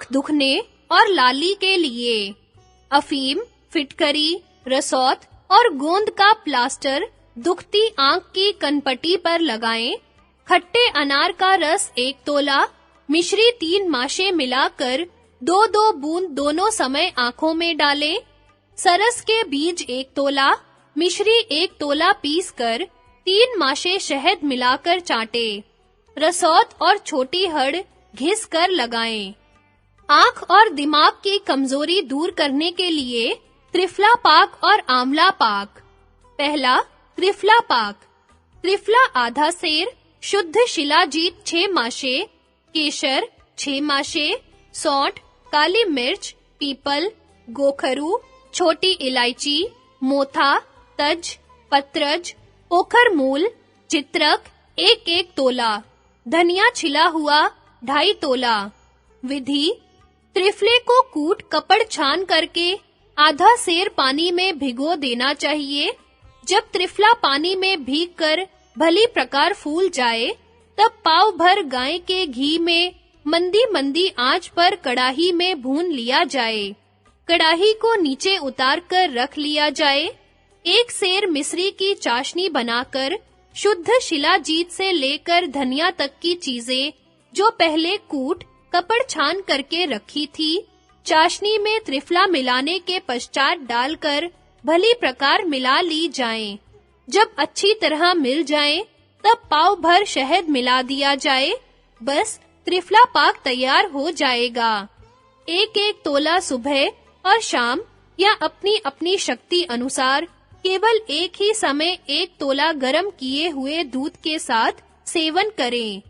आंख दुखने और लाली के लिए अफीम, फिटकरी, रसौत और गोंद का प्लास्टर दुखती आंख की कनपटी पर लगाएं। खट्टे अनार का रस 1 तोला, मिश्री 3 माशे मिलाकर 2-2 बूंद दोनों समय आंखों में डालें। सरस के बीज 1 तोला, मिश्री 1 तोला पीसकर 3 माशे शहद मिलाकर चाटें। रसौत और छोटी हड़ घिस कर लगाएं। आंख और दिमाग की कमजोरी दूर करने के लिए त्रिफला पाक और आंवला पाक। पहला, त्रिफला पाक। त्रिफला आधा सेर, शुद्ध शिलाजीत 6 माशे, केसर 6 माशे, सौंठ, काली मिर्च, पीपल, गोखरू, छोटी इलायची, मोथा, तज, पत्रज, पोखर मूल, चित्रक 1-1 तोला, धनिया छिला हुआ 2.5 तोला। विधि: त्रिफले को कूट कपड़ छान करके आधा सेर पानी में भिगो देना चाहिए। जब त्रिफला पानी में भीगकर भली प्रकार फूल जाए, तब पाव भर गाय के घी में मंदी आंच पर कड़ाही में भून लिया जाए। कड़ाही को नीचे उतार कर रख लिया जाए। 1 सेर मिश्री की चाशनी बनाकर शुद्ध शिलाजीत से लेकर धनिया तक की चीजें जो पहले कूट कपड़ छान करके रखी थी, चाशनी में त्रिफला मिलाने के पश्चात डालकर भली प्रकार मिला ली जाएं। जब अच्छी तरह मिल जाएं, तब पाव भर शहद मिला दिया जाए। बस त्रिफला पाक तैयार हो जाएगा। 1-1 तोला सुबह और शाम या अपनी शक्ति अनुसार केवल एक ही समय 1 तोला गरम किए हुए दूध के साथ सेवन करें।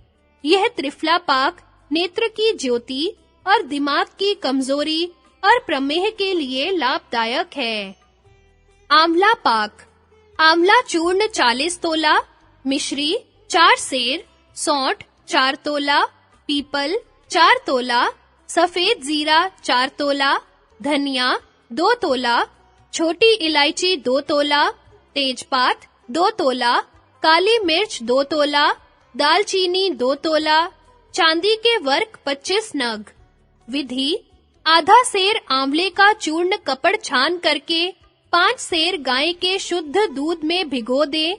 यह त्रिफला पाक नेत्र की ज्योति और दिमाग की कमजोरी और प्रमेह के लिए लाभदायक है। आंवला पाक। आंवला चूर्ण 40 तोला, मिश्री 4 सेर, सौंठ 4 तोला, पीपल 4 तोला, सफेद जीरा 4 तोला, धनिया 2 तोला, छोटी इलायची 2 तोला, तेजपात 2 तोला, काली मिर्च 2 तोला, दालचीनी 2 तोला, चांदी के वर्क 25 नग। विधि: आधा सेर आंवले का चूर्ण कपड़ छान करके 5 सेर गाय के शुद्ध दूध में भिगो दें।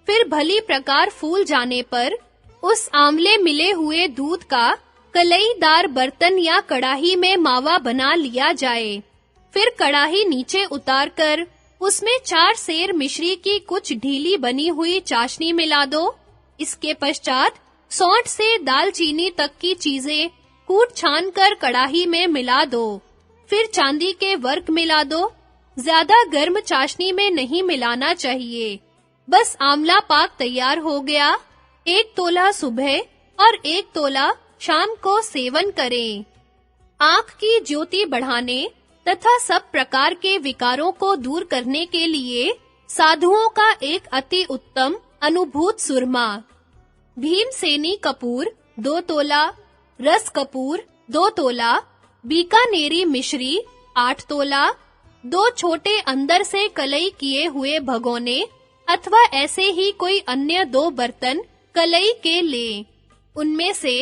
फिर भली प्रकार फूल जाने पर उस आंवले मिले हुए दूध का कलईदार बर्तन या कड़ाही में मावा बना लिया जाए। फिर कड़ाही नीचे उतारकर उसमें 4 सेर मिश्री की कुछ ढीली बनी हुई चाशनी मिला दो। इसके पश्चात सौंठ से दालचीनी तक की चीजें कूट छान कर कड़ाही में मिला दो। फिर चांदी के वर्क मिला दो। ज्यादा गर्म चाशनी में नहीं मिलाना चाहिए। बस आंवला पाक तैयार हो गया। 1 तोला सुबह और 1 तोला शाम को सेवन करें। आंख की ज्योति बढ़ाने तथा सब प्रकार के विकारों को दूर करने के लिए साधुओं का एक अति उत्तम अनुभूत सुरमा। भीमसेनी कपूर 2 तोला, रस कपूर 2 तोला, बीकानेरी मिश्री 8 तोला, 2 छोटे अंदर से कलई किए हुए भगोने अथवा ऐसे ही कोई अन्य 2 बर्तन कलई के लें। उनमें से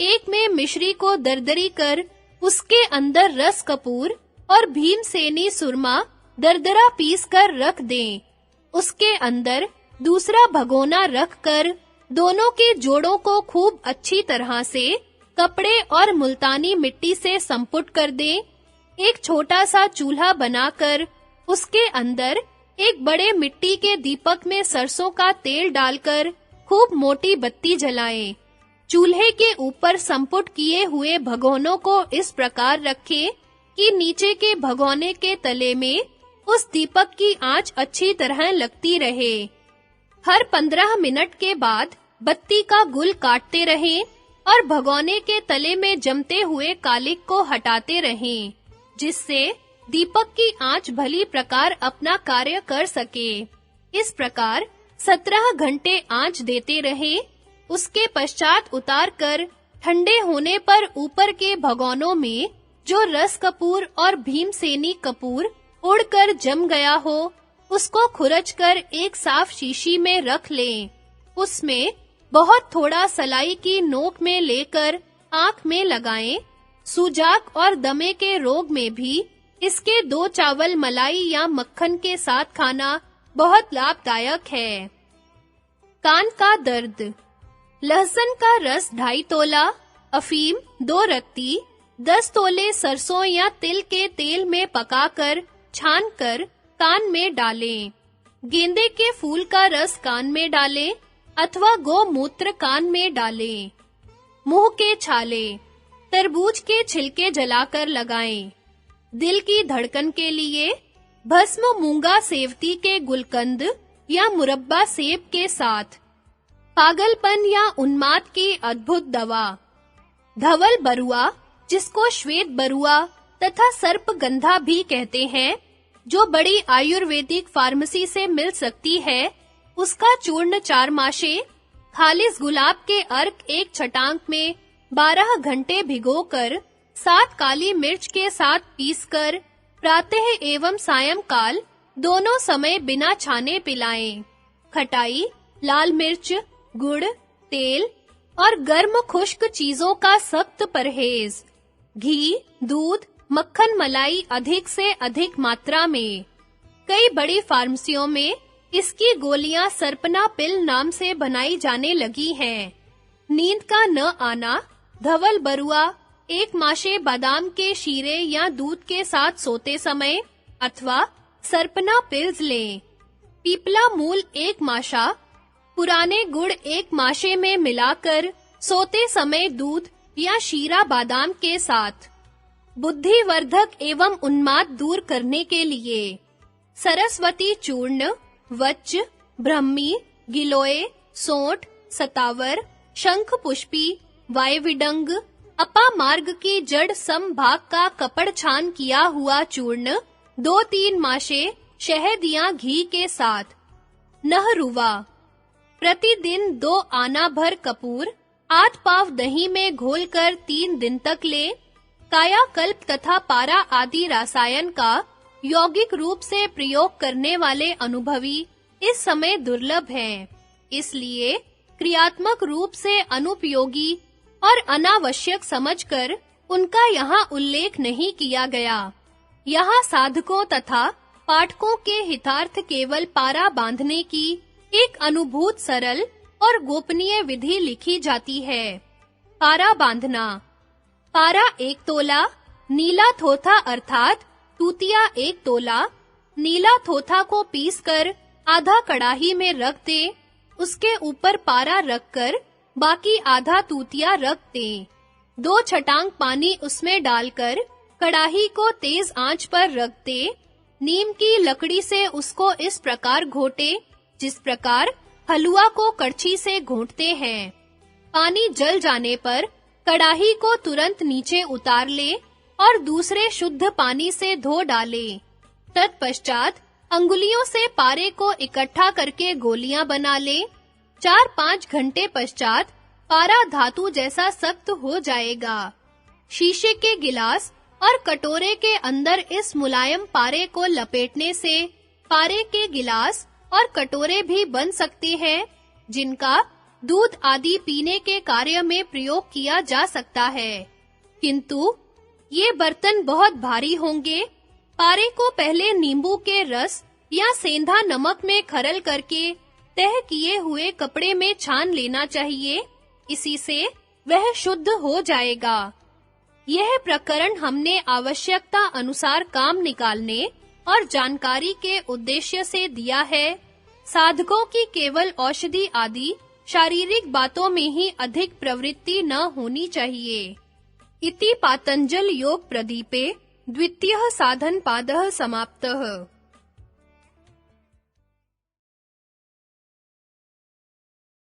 एक में मिश्री को दरदरी कर उसके अंदर रस कपूर और भीमसेनी सुरमा दरदरा पीस कर रख दें। उसके अंदर दूसरा भगोना रख कर दोनों के जोड़ों को खूब अच्छी तरह से कपड़े और मुल्तानी मिट्टी से संपुट कर दें। एक छोटा सा चूल्हा बनाकर उसके अंदर एक बड़े मिट्टी के दीपक में सरसों का तेल डालकर खूब मोटी बत्ती जलाएं। चूल्हे के ऊपर संपुट किए हुए भगोनों को इस प्रकार रखें कि नीचे के भगोने के तले में उस दीपक की आंच अच्छी तरह लगती रहे। हर 15 मिनट के बाद बत्ती का गुल काटते रहें और भगोने के तले में जमते हुए कालिक को हटाते रहें, जिससे दीपक की आंच भली प्रकार अपना कार्य कर सके। इस प्रकार 17 घंटे आंच देते रहें। उसके पश्चात उतारकर ठंडे होने पर ऊपर के भगोनों में जो रस कपूर और भीमसेनी कपूर उड़कर जम गया हो, उसको खुरचकर एक साफ शीशी में रख लें। उसमें बहुत थोड़ा सलाई की नोक में लेकर आंख में लगाएं। सूजाक और दमे के रोग में भी इसके 2 चावल मलाई या मक्खन के साथ खाना बहुत लाभदायक है। कान का दर्द। लहसुन का रस 2.5 तोला, अफीम 2 रत्ती, 10 तोले सरसों या तिल के तेल में पकाकर छानकर कान में डालें। गेंदे के फूल का रस कान में डालें अथवा गोमूत्र कान में डालें। मुंह के छाले। तरबूज के छिलके जलाकर लगाएं। दिल की धड़कन के लिए भस्म मूंगा सेवती के गुलकंद या मुरब्बा सेब के साथ। पागलपन या उन्माद की अद्भुत दवा। धवल बरुआ, जिसको श्वेत बरुआ तथा सर्पगंधा भी कहते हैं, जो बड़ी आयुर्वेदिक फार्मेसी से मिल सकती है, उसका चूर्ण 4 माशे खालिस गुलाब के अर्क 1 छटांक में 12 घंटे भिगोकर 7 काली मिर्च के साथ पीसकर प्रातः एवं सायंकाल दोनों समय बिना छाने पिलाएं। खटाई, लाल मिर्च, गुड़, तेल और गर्म खुश्क चीजों का सख्त परहेज। घी, दूध, मक्खन, मलाई अधिक से अधिक मात्रा में। कई बड़ी फार्मेसियों में इसकी गोलियां सरपना पिल नाम से बनाई जाने लगी हैं। नींद का न आना। धवल बरुआ 1 माशे बादाम के शीरे या दूध के साथ सोते समय अथवा सरपना पिल्स लें। पीपला मूल 1 माशा, पुराने गुड़ 1 माशे में मिलाकर सोते समय दूध या शीरा बादाम के साथ। बुद्धिवर्धक एवं उन्माद दूर करने के लिए सरस्वती चूर्ण, वच्च, ब्रह्मी, गिलोय, सोंठ, सतावर, शंख पुष्पी, वायविडंग, अपामार्ग की जड़ समभाग का कपड़ छान किया हुआ चूर्ण 2-3 माशे शहद या घी के साथ। नहरुवा। प्रतिदिन 2 आना भर कपूर 8 पाव दही में घोलकर 3 दिन तक ले। कायाकल्प तथा पारा आदि रसायन का यौगिक रूप से प्रयोग करने वाले अनुभवी इस समय दुर्लभ हैं। इसलिए क्रियात्मक रूप से अनुपयोगी और अनावश्यक समझकर उनका यहाँ उल्लेख नहीं किया गया। यहाँ साधकों तथा पाठकों के हितार्थ केवल पारा बांधने की एक अनुभूत सरल और गोपनीय विधि लिखी जाती है। पारा बांधना। पारा 1 तोला, नीला थोथा अर्थात तूतिया 1 तोला। नीला थोथा को पीसकर आधा कड़ाही में रख दें। उसके ऊपर पारा रखकर बाकी आधा तूतिया रख दें। 2 छटांग पानी उसमें डालकर कड़ाही को तेज आंच पर रख दें। नीम की लकड़ी से उसको इस प्रकार घोटें जिस प्रकार हलवा को कड़छी से घोंटते हैं। पानी जल जाने पर कड़ाही को तुरंत नीचे उतार ले और दूसरे शुद्ध पानी से धो डाले। तत्पश्चात अंगुलियों से पारे को इकट्ठा करके गोलियां बना ले। 4-5 घंटे पश्चात पारा धातु जैसा सख्त हो जाएगा। शीशे के गिलास और कटोरे के अंदर इस मुलायम पारे को लपेटने से पारे के गिलास और कटोरे भी बन सकते हैं, जिनका दूध आदि पीने के कार्य में प्रयोग किया जा सकता है। किंतु ये बर्तन बहुत भारी होंगे। पारे को पहले नींबू के रस या सेंधा नमक में खरल करके तह किए हुए कपड़े में छान लेना चाहिए। इसी से वह शुद्ध हो जाएगा। यह प्रकरण हमने आवश्यकता अनुसार काम निकालने और जानकारी के उद्देश्य से दिया है। साधकों की केवल औषधि आदि शारीरिक बातों में ही अधिक प्रवृत्ति न होनी चाहिए। इति पातंजल योग प्रदीपे द्वितीयः साधन पादः समाप्तः।